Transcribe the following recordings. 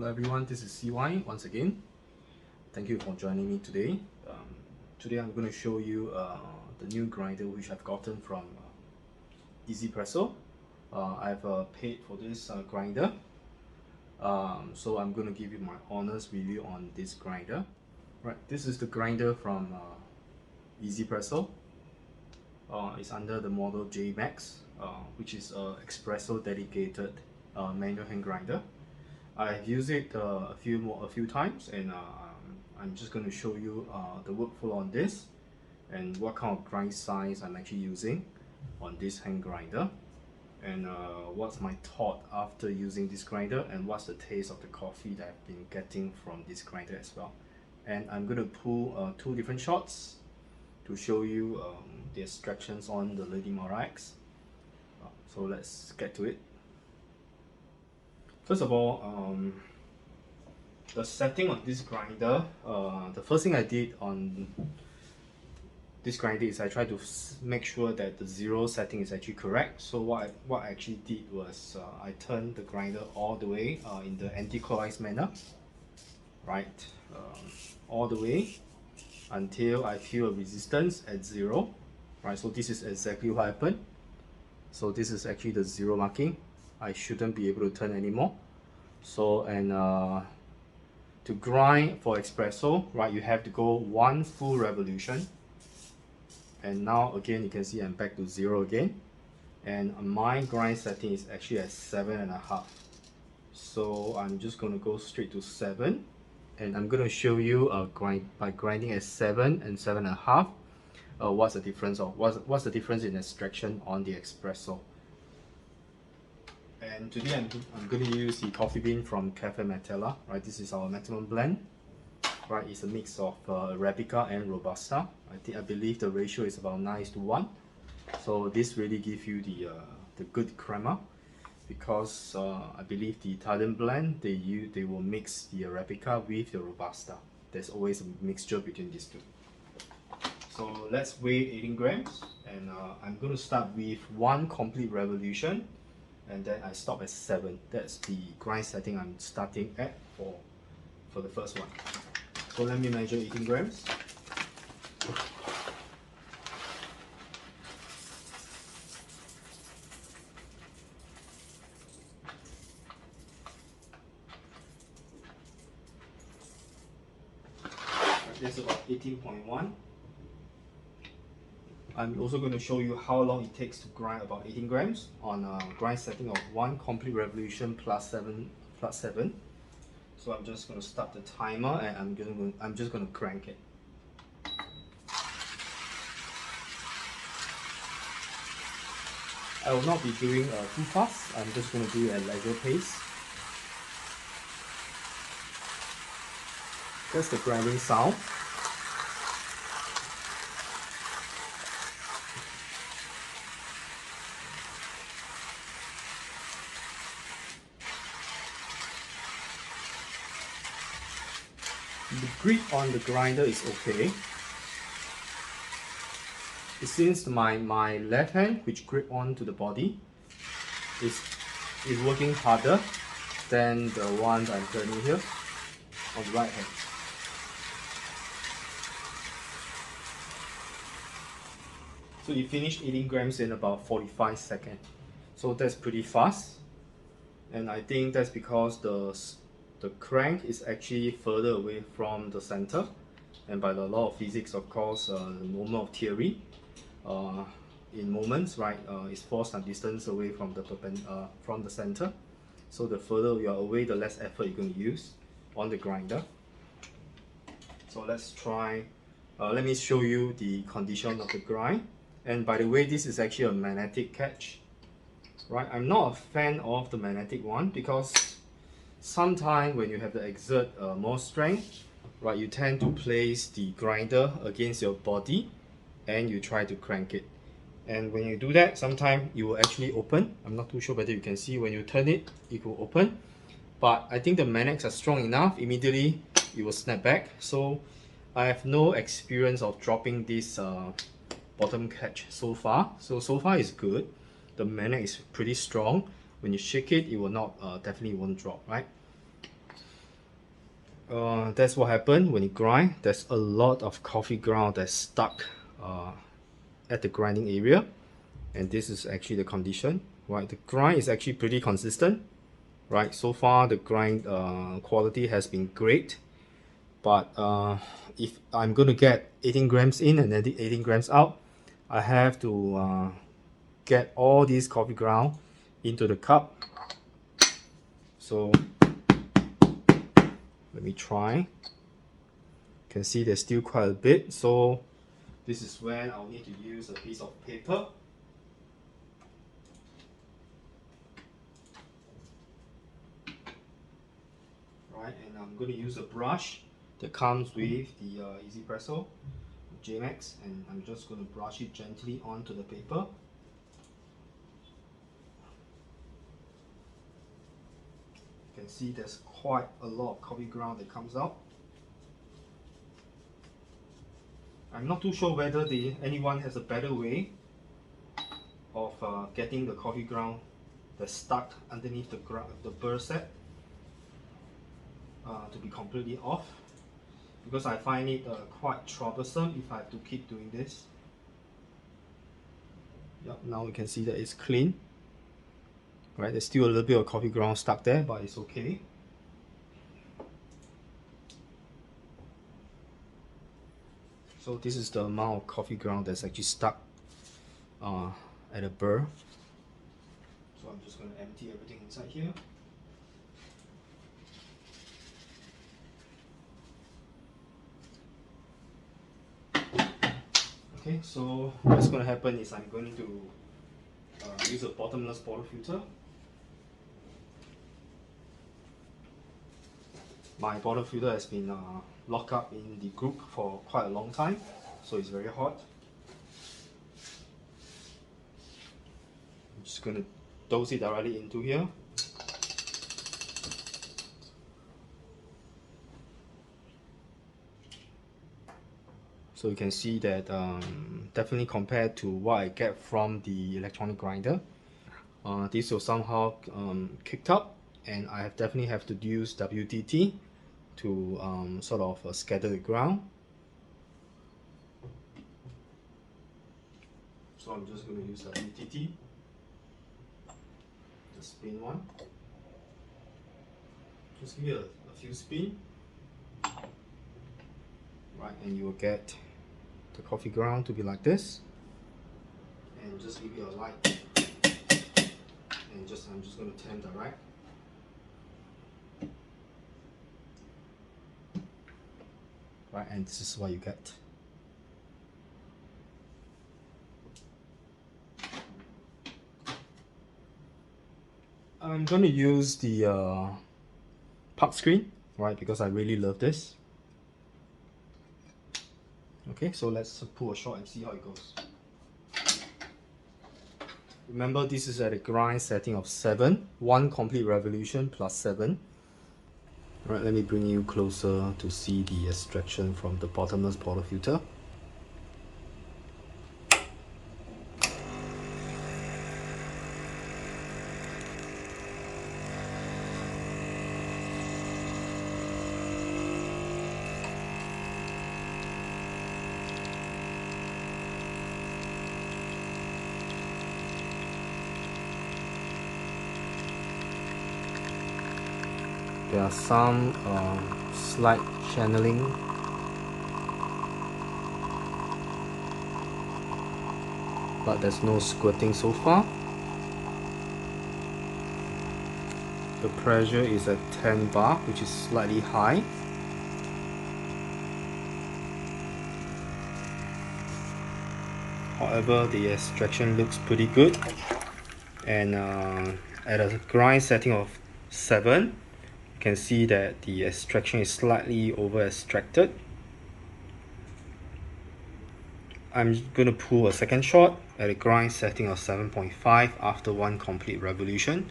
Hello everyone, this is CY once again. Thank you for joining me today. Today I'm going to show you the new grinder which I've gotten from 1Zpresso. I've paid for this grinder. So I'm going to give you my honest review on this grinder. Right, this is the grinder from 1Zpresso. It's under the model J Max, which is an espresso dedicated manual hand grinder. I've used it a few times, and I'm just going to show you the workflow on this and what kind of grind size I'm actually using on this hand grinder, and what's my thought after using this grinder, and what's the taste of the coffee that I've been getting from this grinder as well. And I'm going to pull two different shots to show you the extractions on the Lelit Mara X. So let's get to it. First of all, the setting of this grinder, the first thing I did on this grinder is I tried to make sure that the zero setting is actually correct. So what I actually did was I turned the grinder all the way in the anti-clockwise manner, right, all the way until I feel a resistance at 0, right? So this is exactly what happened. So this is actually the 0 marking. I shouldn't be able to turn anymore. So, and to grind for espresso, right, you have to go 1 full revolution. And now again you can see I'm back to 0 again, and my grind setting is actually at 7.5. So I'm just going to go straight to 7, and I'm going to show you by grinding at 7 and 7.5 what's the difference, or what's the difference in extraction on the espresso. And today I'm going to use the coffee bean from Cafe Metella, right? This is our maximum blend, right? It's a mix of Arabica and Robusta. I believe the ratio is about 9:1. So this really gives you the good crema, because I believe the Italian blend, they will mix the Arabica with the Robusta. There's always a mixture between these two. So let's weigh 18 grams, and I'm going to start with 1 complete revolution, and then I stop at 7. That's the grind setting I'm starting at for the first one. So let me measure 18 grams. This is about 18.1. I'm also going to show you how long it takes to grind about 18 grams on a grind setting of 1 complete revolution plus 7. So I'm just going to start the timer, and I'm just going to crank it. I will not be doing too fast. I'm just going to do it at leisure pace. That's the grinding sound. The grip on the grinder is okay. It seems my left hand, which grip onto the body, is working harder than the one I'm turning here on the right hand. So you finished 18 grams in about 45 seconds. So that's pretty fast, and I think that's because the crank is actually further away from the center, and by the law of physics, of course, the moment of theory, in moments, right, is force and distance away from the center. So the further you are away, the less effort you're going to use on the grinder. So let's try. Let me show you the condition of the grind. And by the way, this is actually a magnetic catch, right? I'm not a fan of the magnetic one, because sometimes when you have to exert more strength, right, you tend to place the grinder against your body and you try to crank it. And when you do that, sometimes it will actually open. I'm not too sure whether you can see when you turn it, it will open. But I think the magnets are strong enough, immediately it will snap back. So I have no experience of dropping this bottom catch so far. So far it's good. The magnet is pretty strong. When you shake it, it will not definitely won't drop, right? That's what happened when you grind. There's a lot of coffee ground that's stuck at the grinding area, and this is actually the condition, right? The grind is actually pretty consistent, right? So far the grind quality has been great, but if I'm going to get 18 grams in and then the 18 grams out, I have to get all these coffee ground into the cup. So let me try. You can see there's still quite a bit, so this is when I'll need to use a piece of paper. Right, and I'm going to use a brush that comes with the 1Zpresso JMax, and I'm just going to brush it gently onto the paper. You can see there's quite a lot of coffee ground that comes out. I'm not too sure whether anyone has a better way of getting the coffee ground that's stuck underneath the burr set to be completely off, because I find it quite troublesome if I have to keep doing this. Yep, now you can see that it's clean. Right, there's still a little bit of coffee ground stuck there, but it's okay. So this is the amount of coffee ground that's actually stuck at a burr. So I'm just going to empty everything inside here. Okay, so what's going to happen is I'm going to use a bottomless bottle filter. My bottle filter has been locked up in the group for quite a long time, so it's very hot. I'm just going to dose it directly into here. So you can see that definitely compared to what I get from the electronic grinder, this will somehow kicked up, and I definitely have to use WTT to sort of scatter the ground. So I'm just going to use WTT, the spin one. Just give it a few spin, right, and you will get the coffee ground to be like this. And just give it a light, and I'm just going to turn direct. Right, and this is what you get. I'm going to use the park screen, right, because I really love this. Okay, so let's pull a shot and see how it goes. Remember, this is at a grind setting of 7, 1 complete revolution plus 7. Alright, let me bring you closer to see the extraction from the bottomless bottle filter. There are some slight channeling, but there's no squirting so far. The pressure is at 10 bar, which is slightly high. However, the extraction looks pretty good, and at a grind setting of 7, you can see that the extraction is slightly over extracted. I'm going to pull a second shot at a grind setting of 7.5 after 1 complete revolution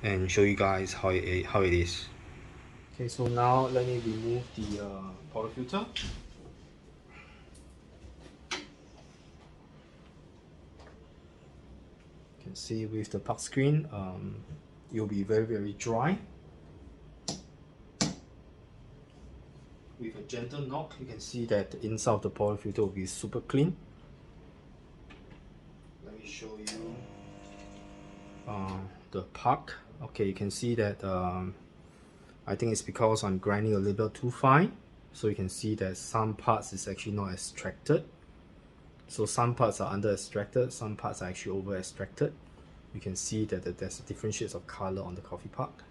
and show you guys how it is. Okay, so now let me remove the bottle filter. You can see with the park screen, it'll be very dry. with a gentle knock, you can see that the inside of the polyfilter will be super clean. Let me show you the puck. Okay, you can see that I think it's because I'm grinding a little bit too fine. So you can see that some parts is actually not extracted. So some parts are under extracted, some parts are actually over extracted. You can see that there's different shades of color on the coffee puck.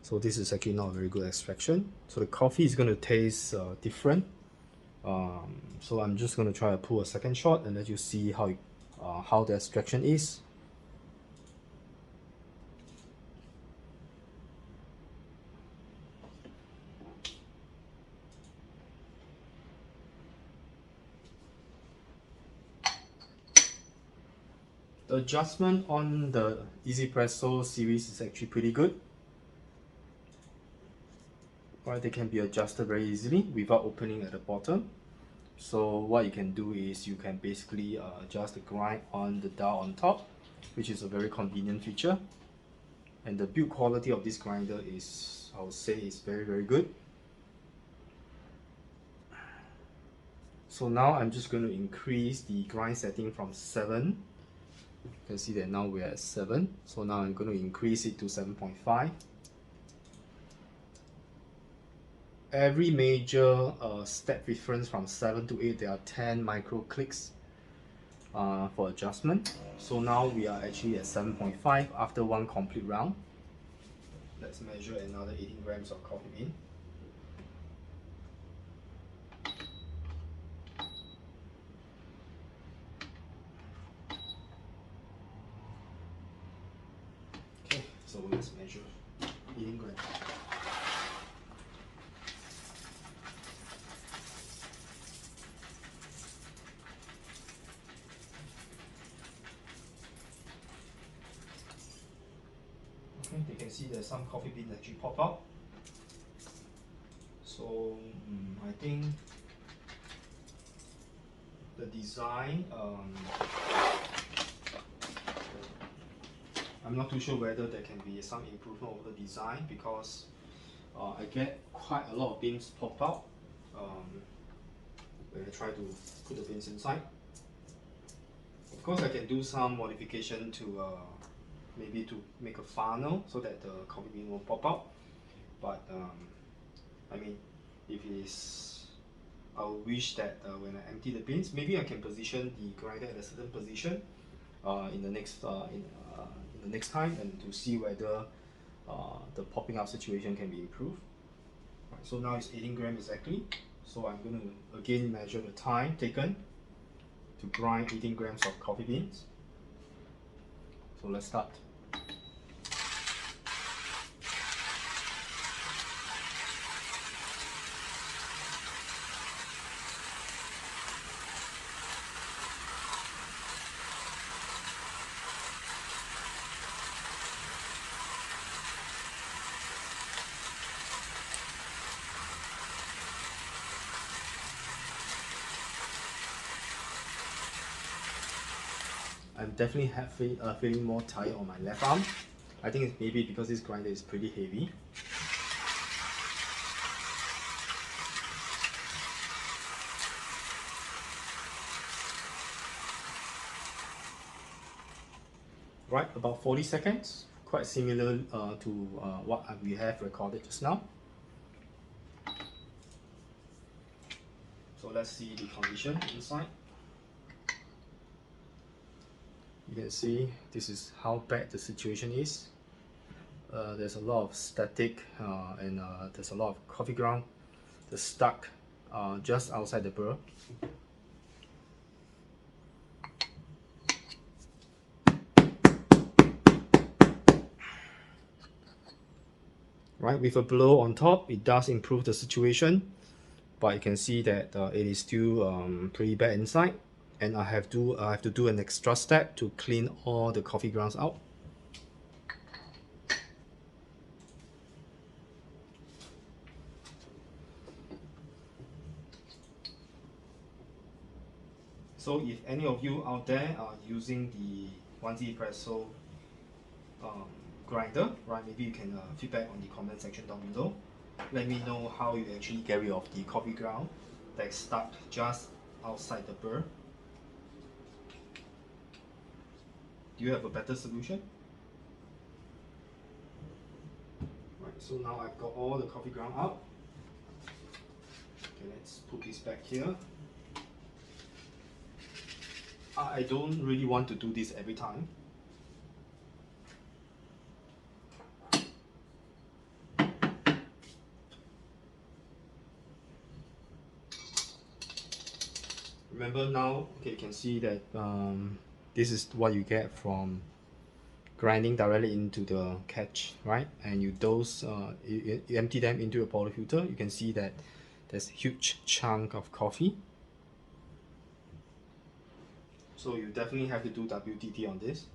So this is actually not a very good extraction. So the coffee is going to taste different. So I'm just going to try to pull a second shot and let you see how the extraction is. The adjustment on the 1Zpresso series is actually pretty good. Right, they can be adjusted very easily without opening at the bottom. So what you can do is you can basically adjust the grind on the dial on top, which is a very convenient feature. And the build quality of this grinder is, I would say, is very good. So now I'm just going to increase the grind setting from 7. You can see that now we're at 7. So now I'm going to increase it to 7.5. Every major step difference from 7 to 8, there are 10 micro clicks for adjustment. So now we are actually at 7.5 after one complete round. Let's measure another 18 grams of coffee bean. Okay, so let's measure 18 grams. You can see there's some coffee beans actually pop out. So I think the design, I'm not too sure whether there can be some improvement over the design, because I get quite a lot of beans pop out when I try to put the beans inside. Of course, I can do some modification to maybe to make a funnel so that the coffee bean won't pop out. But I mean, if it's, I wish that when I empty the beans, maybe I can position the grinder at a certain position in the next time, and to see whether the popping out situation can be improved. Right, so now it's 18 grams exactly. So I'm going to again measure the time taken to grind 18 grams of coffee beans. So let's start. I'm definitely feeling more tired on my left arm. I think it's maybe because this grinder is pretty heavy. Right, about 40 seconds, quite similar to what we have recorded just now. So let's see the condition inside. You can see this is how bad the situation is. There's a lot of static and there's a lot of coffee ground that's stuck just outside the burr. Right, with a blow on top, it does improve the situation, but you can see that it is still pretty bad inside, and I have to do an extra step to clean all the coffee grounds out. So if any of you out there are using the 1Zpresso grinder, right, maybe you can feedback on the comment section down below. let me know how you actually get rid of the coffee ground that's stuck just outside the burr. Do you have a better solution? Right, so now I've got all the coffee ground out. Okay, let's put this back here. I don't really want to do this every time. Remember now, okay, you can see that this is what you get from grinding directly into the catch, right? And you you empty them into a portafilter. You can see that there's a huge chunk of coffee. So you definitely have to do WTT on this.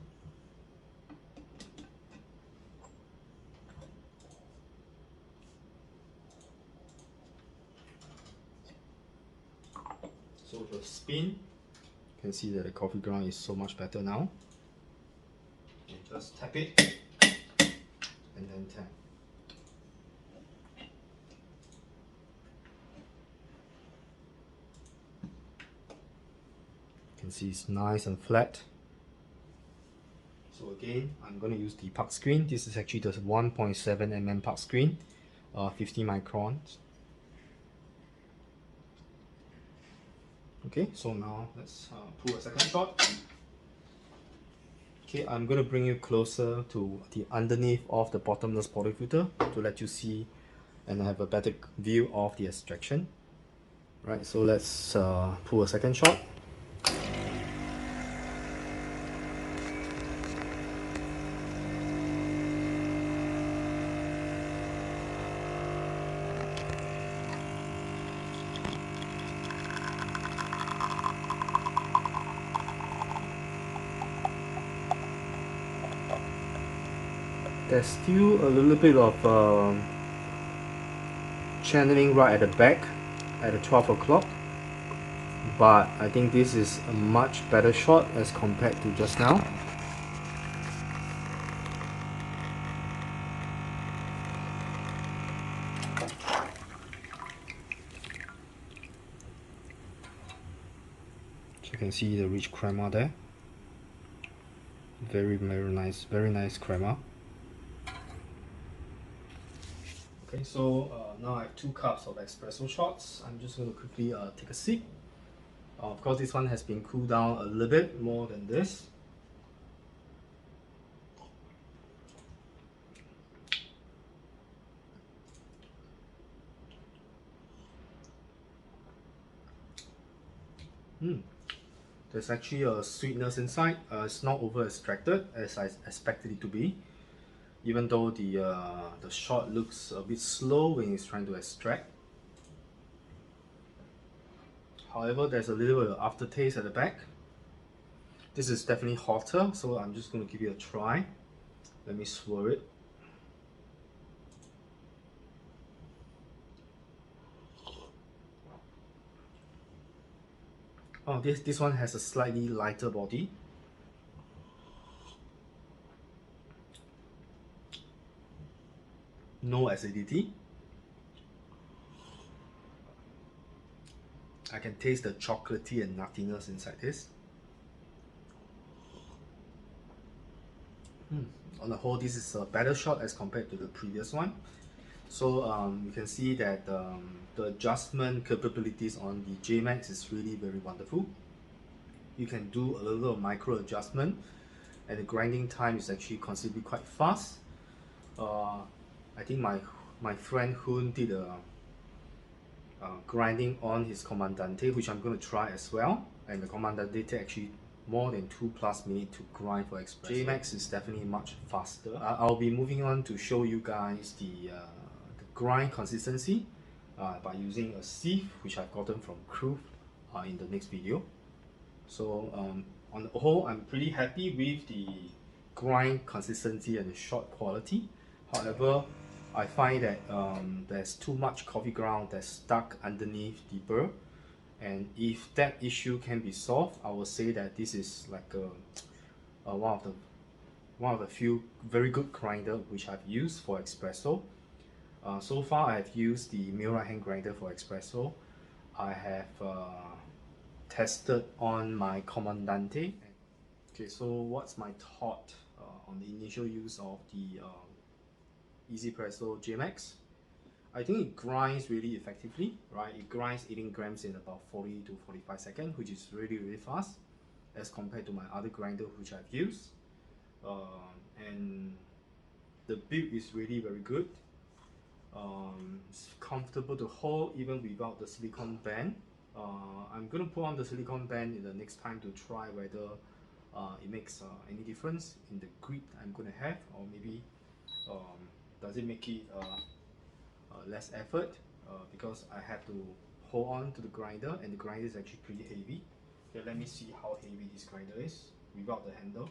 So the spin, you can see that the coffee ground is so much better now. And just tap it and then tap. You can see it's nice and flat. So again, I'm going to use the puck screen. This is actually the 1.7 mm puck screen, 50 microns. Okay, so now let's pull a second shot. Okay, I'm going to bring you closer to the underneath of the bottomless portafilter to let you see and have a better view of the extraction. Right, so let's pull a second shot. There's still a little bit of channeling right at the back at the 12 o'clock, but I think this is a much better shot as compared to just now. So you can see the rich crema there. Very nice crema. Okay, so now I have 2 cups of espresso shots. I'm just going to quickly take a sip. Of course, this one has been cooled down a little bit more than this. There's actually a sweetness inside. It's not over extracted as I expected it to be, even though the shot looks a bit slow when it's trying to extract. However, there's a little bit of aftertaste at the back. This is definitely hotter, so I'm just going to give it a try. Let me swirl it. Oh, this one has a slightly lighter body. No acidity. I can taste the chocolatey and nuttiness inside this. On the whole, this is a better shot as compared to the previous one. So you can see that the adjustment capabilities on the JMax is really very wonderful. You can do a little of micro adjustment, and the grinding time is actually considerably quite fast. I think my friend Hoon did a grinding on his Comandante, which I'm going to try as well, and the Comandante takes actually more than 2+ minutes to grind for espresso. JMax is definitely much faster. I'll be moving on to show you guys the grind consistency by using a sieve which I've gotten from Crew in the next video. So on the whole, I'm pretty happy with the grind consistency and the shot quality. However, I find that there's too much coffee ground that's stuck underneath the burr, and if that issue can be solved, I will say that this is like one of the few very good grinder which I've used for espresso. So far I've used the mill right hand grinder for espresso. I have tested on my Comandante. Okay, so what's my thought on the initial use of the 1Zpresso JMax? I think it grinds really effectively, right? It grinds 18 grams in about 40 to 45 seconds, which is really fast as compared to my other grinder which I've used. And the build is really very good. It's comfortable to hold even without the silicone band. I'm gonna put on the silicone band in the next time to try whether it makes any difference in the grip I'm gonna have, or maybe does it make it less effort, because I have to hold on to the grinder, and the grinder is actually pretty heavy. Okay, let me see how heavy this grinder is without the handle.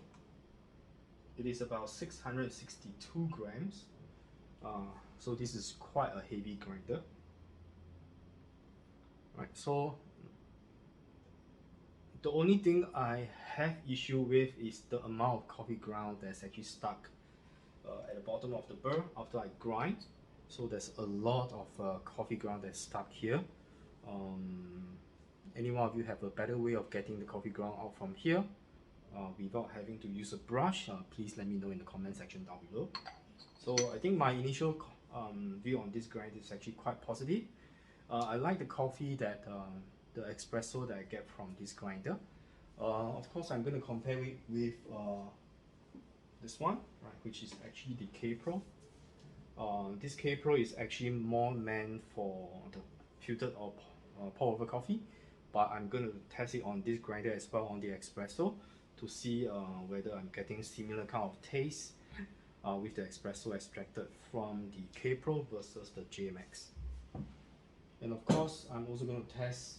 It is about 662 grams. So this is quite a heavy grinder. Right, so the only thing I have issue with is the amount of coffee ground that's actually stuck at the bottom of the burr after I grind. So there's a lot of coffee ground that's stuck here. Any one of you have a better way of getting the coffee ground out from here without having to use a brush, please let me know in the comment section down below. So I think my initial view on this grind is actually quite positive. I like the coffee that the espresso that I get from this grinder. Of course, I'm going to compare it with this one, right, which is actually the K Pro. This K Pro is actually more meant for the filtered or pour over coffee, but I'm going to test it on this grinder as well on the espresso to see whether I'm getting similar kind of taste with the espresso extracted from the K Pro versus the JMax. And of course, I'm also going to test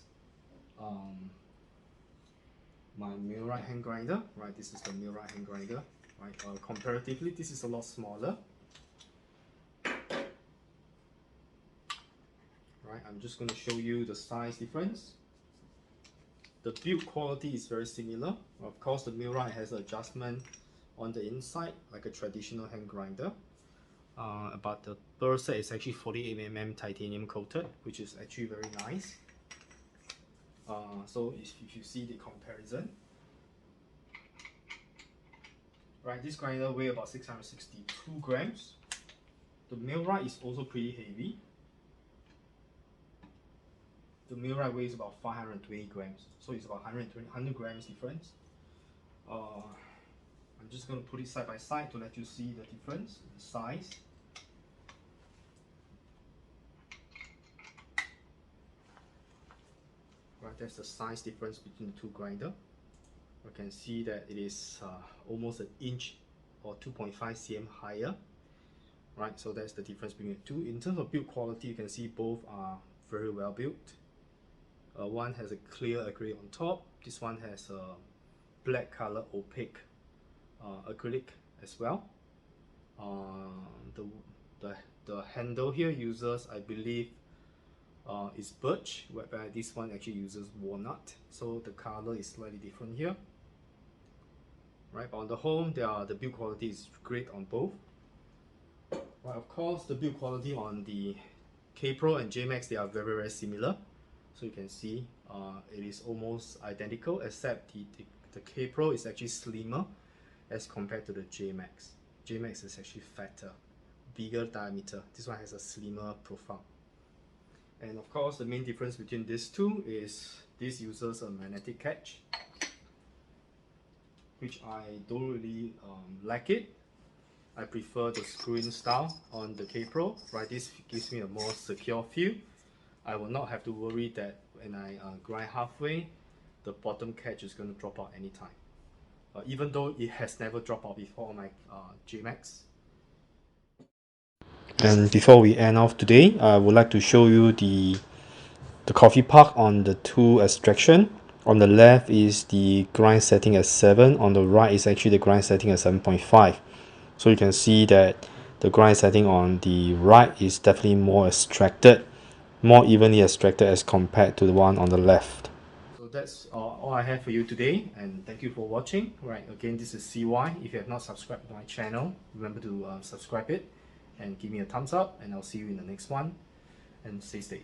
my mill right hand grinder. Right, this is the mill right hand grinder. Right, comparatively, this is a lot smaller. Right, I'm just going to show you the size difference. The build quality is very similar. Of course, the mill right has adjustment on the inside like a traditional hand grinder. But the burr set is actually 48mm titanium coated, which is actually very nice. So if you see the comparison, right, this grinder weighs about 662 grams. The millwright is also pretty heavy. The millwright weighs about 520 grams, so it's about 100 grams difference. I'm just going to put it side by side to let you see the difference in size. Right, that's the size difference between the two grinders. You can see that it is almost an inch or 2.5 cm higher. Right, so that's the difference between the two. In terms of build quality, you can see both are very well built. One has a clear acrylic on top. This one has a black color opaque acrylic as well. The handle here uses, I believe, is birch, whereby this one actually uses walnut. So the color is slightly different here. Right, but on the whole, the build quality is great on both. Right, of course, the build quality on the K Pro and JMax, they are very similar. So you can see it is almost identical, except the K Pro is actually slimmer as compared to the JMax. JMax is actually fatter, bigger diameter. This one has a slimmer profile. And of course, the main difference between these two is this uses a magnetic catch, which I don't really like it. I prefer the screw-in style on the K Pro. Right, this gives me a more secure feel. I will not have to worry that when I grind halfway, the bottom catch is going to drop out anytime. Even though it has never dropped out before on my JMax. And before we end off today, I would like to show you the coffee puck on the two extraction. On the left is the grind setting at 7, on the right is actually the grind setting at 7.5. So you can see that the grind setting on the right is definitely more extracted, more evenly extracted as compared to the one on the left. So that's all I have for you today, and thank you for watching. Right, again, this is CY. If you have not subscribed to my channel, remember to subscribe it. and give me a thumbs up, and I'll see you in the next one, and stay safe.